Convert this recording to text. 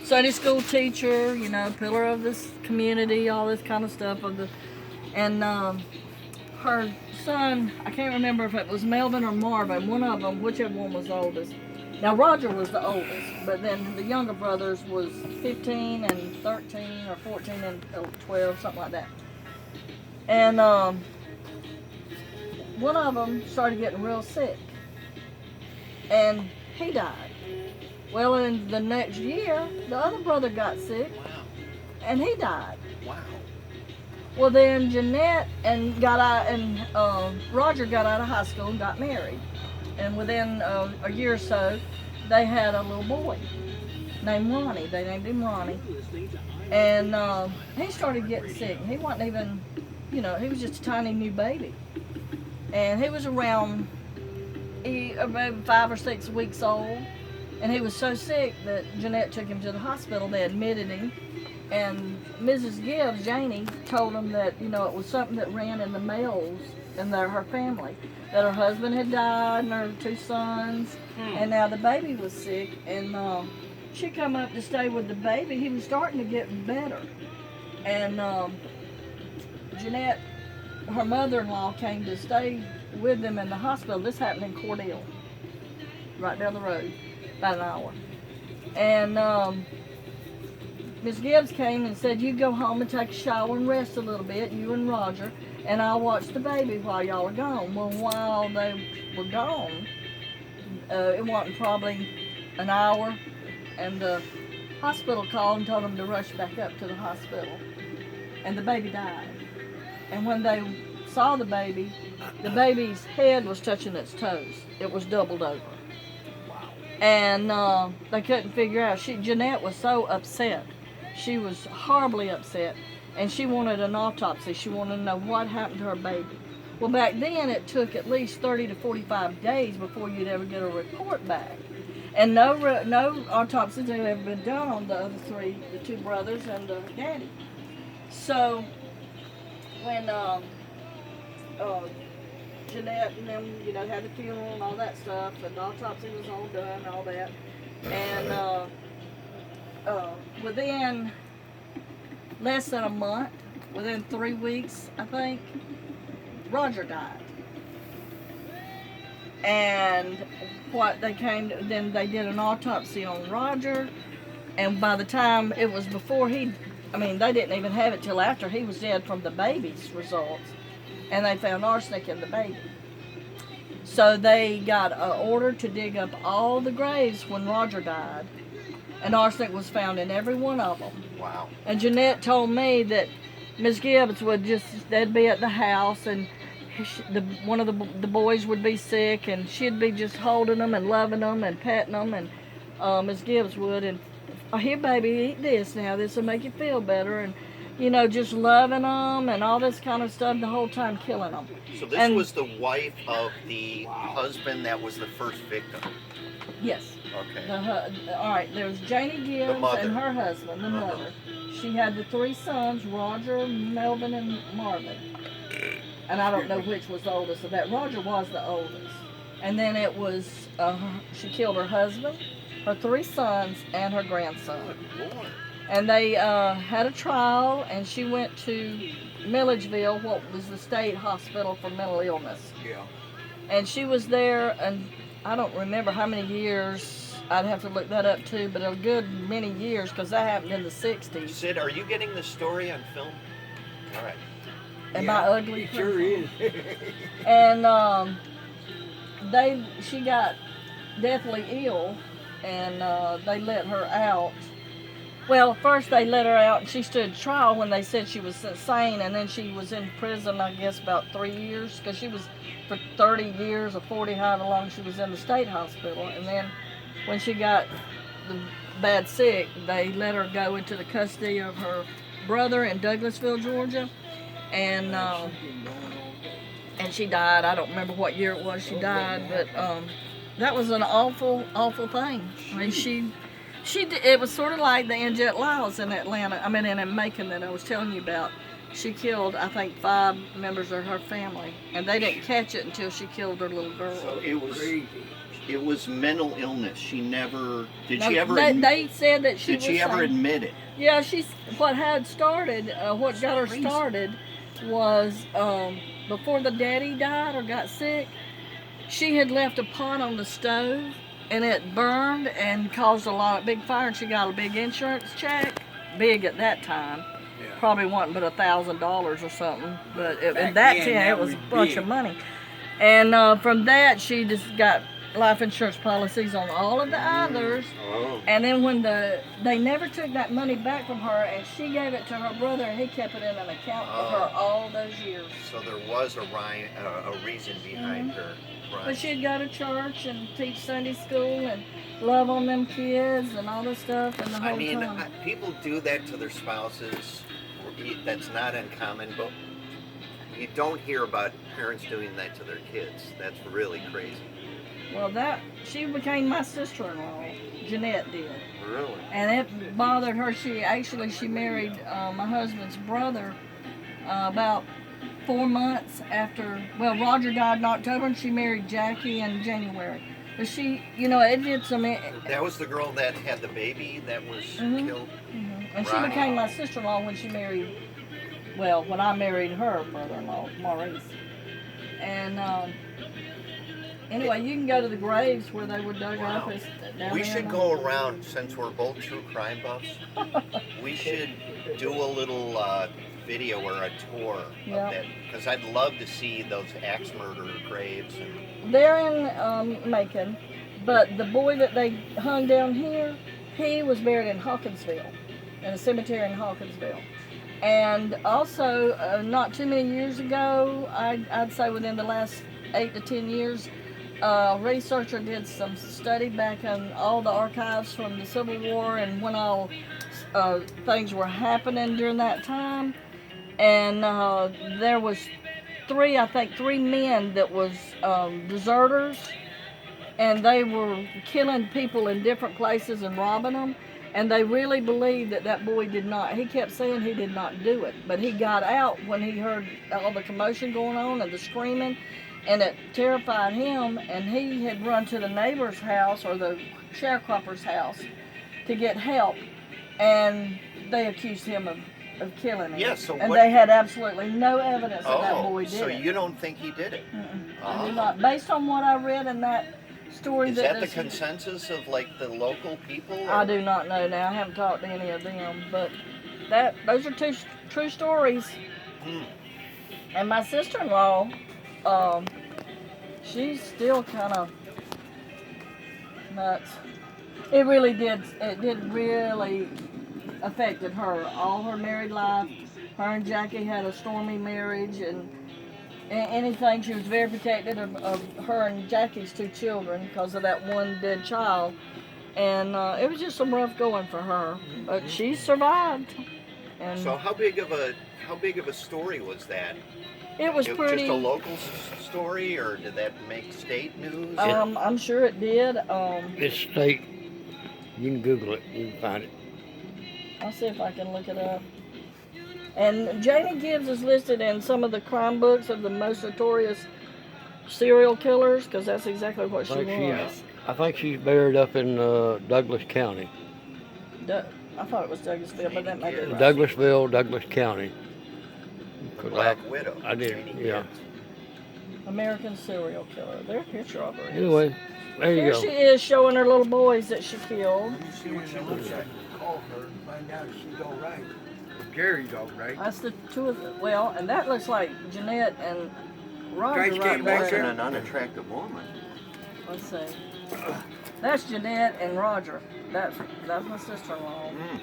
Sunday school teacher, you know, pillar of this community, all this kind of stuff. And her son, I can't remember if it was Melvin or Marvin, one of them, whichever one was the oldest. Now Roger was the oldest, but then the younger brothers was 15 and 13 or 14 and 12, something like that. And one of them started getting real sick, and he died. Well, in the next year, the other brother got sick, Wow. and he died. Wow. Well, then Jeanette and Roger got out of high school and got married, and within a year or so, they had a little boy named Ronnie. They named him Ronnie, and he started getting sick. He wasn't even, you know, he was just a tiny new baby, and he was around maybe 5 or 6 weeks old. And he was so sick that Jeanette took him to the hospital. They admitted him. And Mrs. Gibbs, Janie, told him that, you know, it was something that ran in the males in her family. That her husband had died and her 2 sons. And now the baby was sick. And she come up to stay with the baby. He was starting to get better. And Jeanette, her mother-in-law, came to stay with them in the hospital. This happened in Cordell, right down the road. About an hour. And Miss Gibbs came and said, you go home and take a shower and rest a little bit, you and Roger, and I'll watch the baby while y'all are gone. Well, while they were gone, it wasn't probably an hour, and the hospital called and told them to rush back up to the hospital. And the baby died. And when they saw the baby's head was touching its toes. It was doubled over. And they couldn't figure out. Jeanette was so upset. She was horribly upset, and she wanted an autopsy. She wanted to know what happened to her baby. Well, back then it took at least 30 to 45 days before you'd ever get a report back, and no autopsies had ever been done on the other 3, the 2 brothers and the daddy. So when Jeanette and them, you know, had the funeral and all that stuff, and the autopsy was all done and all that. And within less than a month, within 3 weeks, I think, Roger died. And then they did an autopsy on Roger, and by the time it was before they didn't even have it till after he was dead from the baby's results. And they found arsenic in the baby. So they got an order to dig up all the graves when Roger died, and arsenic was found in every one of them. Wow. And Jeanette told me that Miss Gibbs they'd be at the house, and one of the boys would be sick, and she'd be just holding them and loving them and petting them, and Miss Gibbs would, and, oh, here baby, eat this now, this will make you feel better, and you know, just loving them and all this kind of stuff, the whole time killing them. So this was the wife of the husband that was the first victim? Yes. Okay. All right, there was Janie Gibbs and her husband, the mother. She had the 3 sons, Roger, Melvin, and Marvin. And I don't know which was the oldest of that. Roger was the oldest. And then it was, she killed her husband, her 3 sons, and her grandson. Good Lord. And they had a trial, and she went to Milledgeville, what was the state hospital for mental illness. Yeah. And she was there, and I don't remember how many years. I'd have to look that up too, but a good many years, because that happened in the 60s. Sid, are you getting this story on film? All right. Am I ugly? It sure is. And she got deathly ill, and they let her out. Well, first they let her out, and she stood trial when they said she was insane, and then she was in prison, I guess, about 3 years, because she was for 30 years or 40, however long she was in the state hospital. And then when she got bad sick, they let her go into the custody of her brother in Douglasville, Georgia, and she died. I don't remember what year it was she died, but that was an awful, awful thing. I mean, it was sort of like the Angette Lyles in in Macon that I was telling you about. She killed, I think, 5 members of her family, and they didn't catch it until she killed her little girl. So it was Crazy. it was mental illness. She never did. Now, She ever? they said that she Did was she ever saying- admit it? Yeah, what had started, what got her started was before the daddy died or got sick, she had left a pot on the stove and it burned and caused a lot of big fire, and she got a big insurance check, big at that time. Yeah. Probably wasn't but $1,000 or something, but at Back that then, time that it was a was bunch big. of money. And from that, she just got life insurance policies on all of the others. Oh. And then when they never took that money back from her, and she gave it to her brother, and he kept it in an account for her all those years. So there was a reason behind her crime. But she'd go to church and teach Sunday school and love on them kids and all this stuff, and the whole I mean, time. people do that to their spouses. That's not uncommon, but you don't hear about parents doing that to their kids. That's really crazy. Well, she became my sister-in-law. Jeanette did. Really? And it bothered her. She married my husband's brother about 4 months after. Well, Roger died in October, and she married Jackie in January. But she, it did some. That was the girl that had the baby that was killed. And she Right. became my sister-in-law when she married. Well, when I married her brother-in-law, Maurice. And anyway, you can go to the graves where they were dug up. It's down We there should in go around, since we're both true crime buffs. We should do a little video or a tour Yeah. of that, because I'd love to see those axe murder graves. And They're in Macon, but the boy that they hung down here, he was buried in Hawkinsville, in a cemetery in Hawkinsville. And also, not too many years ago, I'd say within the last 8 to 10 years, a researcher did some study back in all the archives from the Civil War and when all things were happening during that time. And there was three men that was deserters, and they were killing people in different places and robbing them. And they really believed that boy did not. He kept saying he did not do it, but he got out when he heard all the commotion going on and the screaming, and it terrified him. And he had run to the neighbor's house or the sharecropper's house to get help, and they accused him of killing him. Yeah, so and what- they had absolutely no evidence that that boy did so it. you don't think he did it? I do not. Based on what I read in that story, Is that the this- consensus of like the local people? I or- do not know now. I haven't talked to any of them, but those are two true stories. Hmm. And my sister-in-law, she's still kind of nuts. It really did. It did really affected her. All her married life. Her and Jackie had a stormy marriage, and anything. She was very protective of her and Jackie's 2 children because of that one dead child. And it was just some rough going for her, but she survived. And So how big of a story was that? it was pretty. Just a local story, or did that make state news? I'm sure it did. It's state. You can Google it. You can find it. I'll see if I can look it up. And Janie Gibbs is listed in some of the crime books of the most notorious serial killers, because that's exactly what she was. I think she's buried up in Douglas County. I thought it was Douglasville, but that might be right. Douglasville, Douglas County. 'Cause Black Widow. I did, Janie yeah. Gibbs. American serial killer. There's a picture of her. Anyway, there you Here go. she is showing her little boys that she killed. Let me see what she looks like. Call her and find out if she's all right. Gary's all right. That's the 2 of them. Well, and that looks like Jeanette and Roger Guys right came back Wasn't there. here? an unattractive woman. Let's see. That's Jeanette and Roger. That's my sister-in-law. Mm.